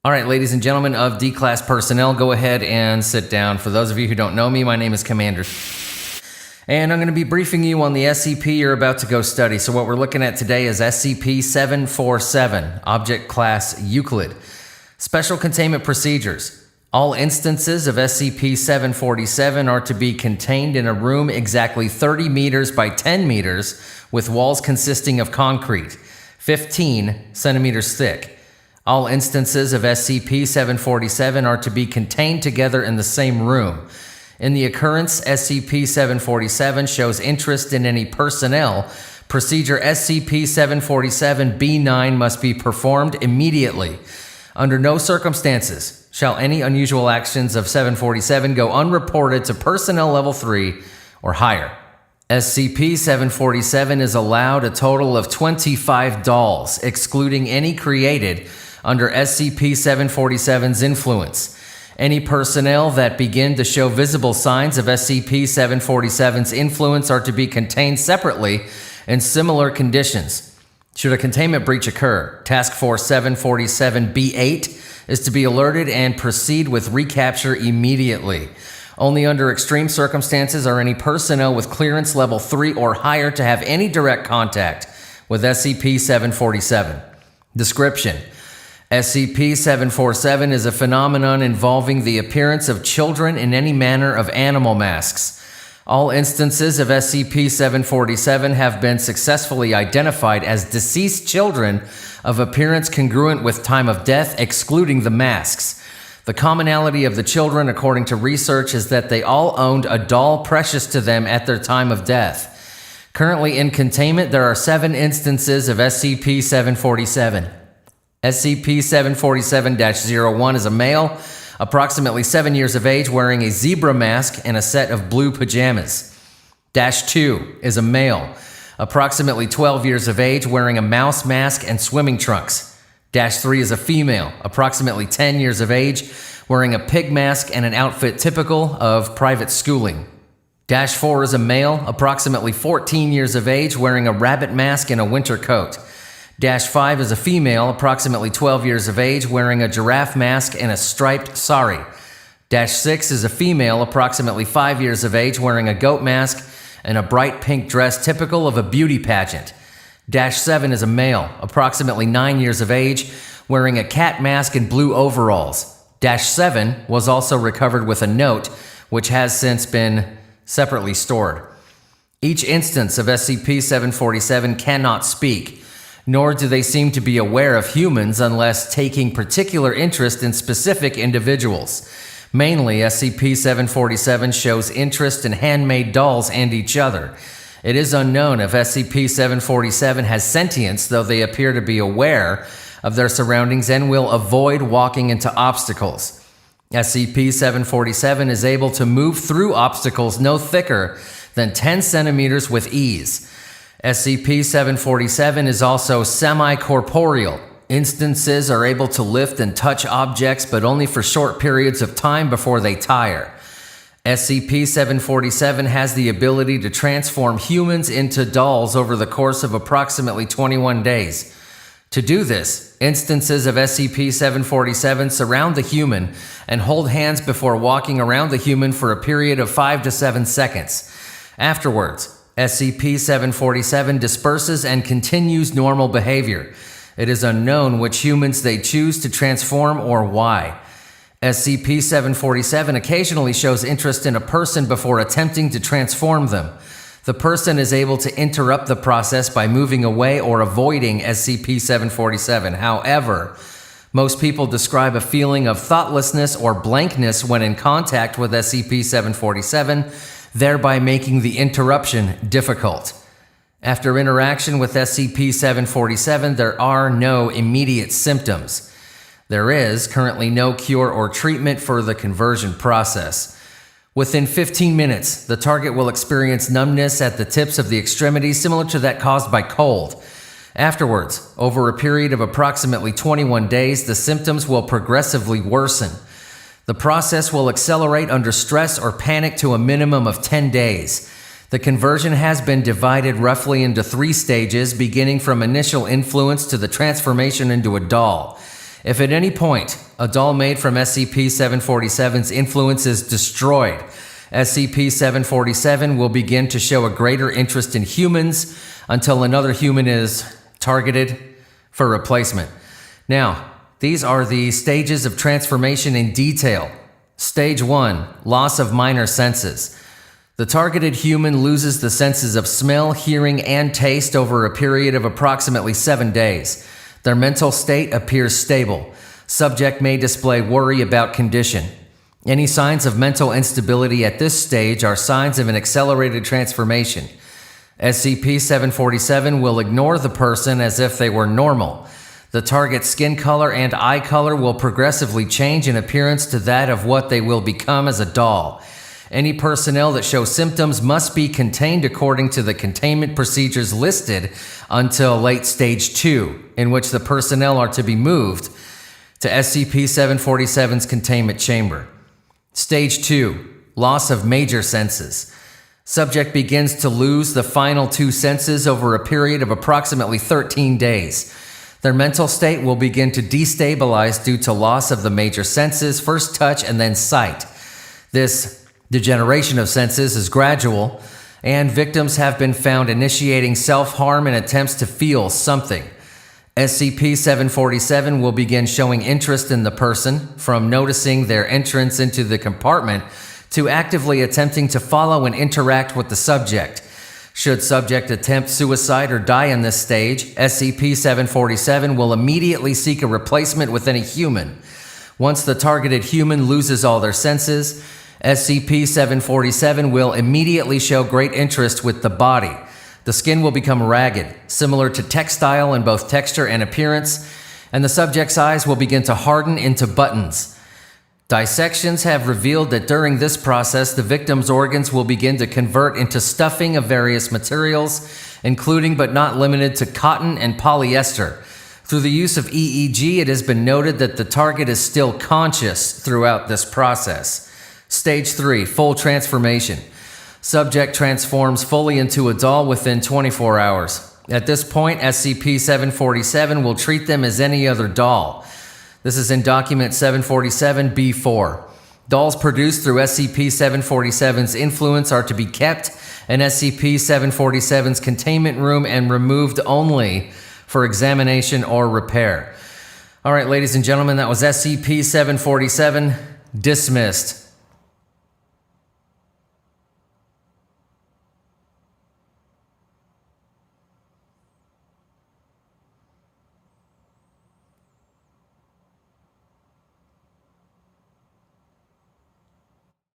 All right, ladies and gentlemen of D-Class personnel, go ahead and sit down. For those of you who don't know me, my name is Commander and I'm going to be briefing you on the SCP you're about to go study. So what we're looking at today is SCP-747, Object Class Euclid. Special Containment Procedures. All instances of SCP-747 are to be contained in a room exactly 30 meters by 10 meters with walls consisting of concrete, 15 centimeters thick. All instances of SCP-747 are to be contained together in the same room. In the occurrence, SCP-747 shows interest in any personnel. Procedure SCP-747-B9 must be performed immediately. Under no circumstances shall any unusual actions of 747 go unreported to Personnel Level 3 or higher. SCP-747 is allowed a total of 25 dolls, excluding any created under SCP-747's influence. Any personnel that begin to show visible signs of SCP-747's influence are to be contained separately in similar conditions. Should a containment breach occur, Task Force 747-B8 is to be alerted and proceed with recapture immediately. Only under extreme circumstances are any personnel with clearance level 3 or higher to have any direct contact with SCP-747. Description: SCP-747 is a phenomenon involving the appearance of children in any manner of animal masks. All instances of SCP-747 have been successfully identified as deceased children of appearance congruent with time of death, excluding the masks. The commonality of the children, according to research, is that they all owned a doll precious to them at their time of death. Currently in containment, there are 7 instances of SCP-747. SCP-747-01 is a male, approximately 7 years of age, wearing a zebra mask and a set of blue pajamas. -2 is a male, approximately 12 years of age, wearing a mouse mask and swimming trunks. -3 is a female, approximately 10 years of age, wearing a pig mask and an outfit typical of private schooling. -4 is a male, approximately 14 years of age, wearing a rabbit mask and a winter coat. -5 is a female, approximately 12 years of age, wearing a giraffe mask and a striped sari. -6 is a female, approximately 5 years of age, wearing a goat mask and a bright pink dress typical of a beauty pageant. -7 is a male, approximately 9 years of age, wearing a cat mask and blue overalls. -7 was also recovered with a note, which has since been separately stored. Each instance of SCP-747 cannot speak, nor do they seem to be aware of humans unless taking particular interest in specific individuals. Mainly, SCP-747 shows interest in handmade dolls and each other. It is unknown if SCP-747 has sentience, though they appear to be aware of their surroundings and will avoid walking into obstacles. SCP-747 is able to move through obstacles no thicker than 10 centimeters with ease. SCP-747 is also semi-corporeal. Instances are able to lift and touch objects, but only for short periods of time before they tire. SCP-747 has the ability to transform humans into dolls over the course of approximately 21 days. To do this, instances of SCP-747 surround the human and hold hands before walking around the human for a period of 5 to 7 seconds. Afterwards, SCP-747 disperses and continues normal behavior. It is unknown which humans they choose to transform or why. SCP-747 occasionally shows interest in a person before attempting to transform them. The person is able to interrupt the process by moving away or avoiding SCP-747. However, most people describe a feeling of thoughtlessness or blankness when in contact with SCP-747, thereby making the interruption difficult. After interaction with SCP-747, there are no immediate symptoms. There is currently no cure or treatment for the conversion process. Within 15 minutes, the target will experience numbness at the tips of the extremities similar to that caused by cold. Afterwards, over a period of approximately 21 days, the symptoms will progressively worsen. The process will accelerate under stress or panic to a minimum of 10 days. The conversion has been divided roughly into 3 stages, beginning from initial influence to the transformation into a doll. If at any point a doll made from SCP-747's influence is destroyed, SCP-747 will begin to show a greater interest in humans until another human is targeted for replacement. Now, these are the stages of transformation in detail. Stage 1, loss of minor senses. The targeted human loses the senses of smell, hearing, and taste over a period of approximately 7 days. Their mental state appears stable. Subject may display worry about condition. Any signs of mental instability at this stage are signs of an accelerated transformation. SCP-747 will ignore the person as if they were normal. The target's skin color and eye color will progressively change in appearance to that of what they will become as a doll. Any personnel that show symptoms must be contained according to the containment procedures listed until late stage 2, in which the personnel are to be moved to SCP-747's containment chamber. Stage 2, loss of major senses. Subject begins to lose the final 2 senses over a period of approximately 13 days. Their mental state will begin to destabilize due to loss of the major senses, first touch and then sight. This degeneration of senses is gradual, and victims have been found initiating self-harm in attempts to feel something. SCP-747 will begin showing interest in the person, from noticing their entrance into the compartment to actively attempting to follow and interact with the subject. Should subject attempt suicide or die in this stage, SCP-747 will immediately seek a replacement with any human. Once the targeted human loses all their senses, SCP-747 will immediately show great interest with the body. The skin will become ragged, similar to textile in both texture and appearance, and the subject's eyes will begin to harden into buttons. Dissections have revealed that during this process, the victim's organs will begin to convert into stuffing of various materials, including but not limited to cotton and polyester. Through the use of EEG, it has been noted that the target is still conscious throughout this process. Stage 3, full transformation. Subject transforms fully into a doll within 24 hours. At this point, SCP-747 will treat them as any other doll. This is in document 747-B4. Dolls produced through SCP-747's influence are to be kept in SCP-747's containment room and removed only for examination or repair. All right, ladies and gentlemen, that was SCP-747 dismissed.